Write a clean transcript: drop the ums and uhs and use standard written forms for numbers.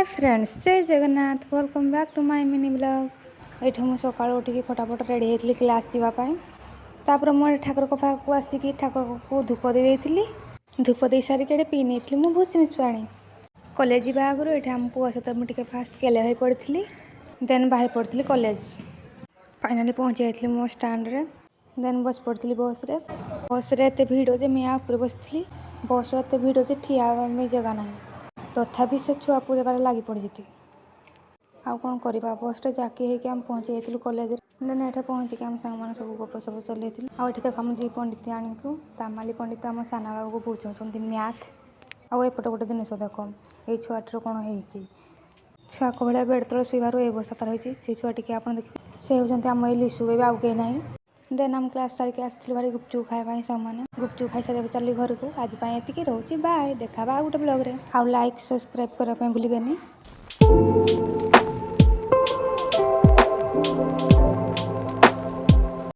हाय friends, जय Jagannath. Welcome back to my mini blog. ये मुझे सका उठिक फटाफट रेडी होती क्लास जावाई। तापर मुझे ठाकुर पाक आसिक ठाकुर को धूप दे धूप दे सारिक पी नहीं मुझे भुचमिस पानी कॉलेज जा आगु ये आम पुआ सहित मुझे फास्ट केले हो पड़ी देन बाहर पड़ी कॉलेज। फाइनाली पहुँची जाइए मो स्टाण्ड रे। देन बस पड़ी बस रे एत भिड़ जे मैं ऊपर बसती बस एत भिड़ जे ठिया जगह ना तथापि से छुआ पूरे लगी पड़ी आउ कौन करवा बस जाकी होगी आम पहुँची जाइए कॉलेज। देन ये पहुँचिक आम सांग सब गप सब चलती आठ देख मुझे पंडित आनी को तामाली पंडित आम साना बाबू को बुझाऊँ मैथ आउ एपटे गोटे जिनस देख ये छुआटर कौन हो छुआ को भाया बेड तले शुवर ये अवस्था तार से छुआ टी आप देखिए से होती आम ये लिशु भी आउ कहीं ना। देन आम क्लास सारिक आसलू भारी गुपचुप खावा सब गुपचुप खाई सारे चली घर को आज ये रोचे बाय देखा आउ गोटे ब्लॉग रे आउ लाइक सब्सक्राइब करने भूलें।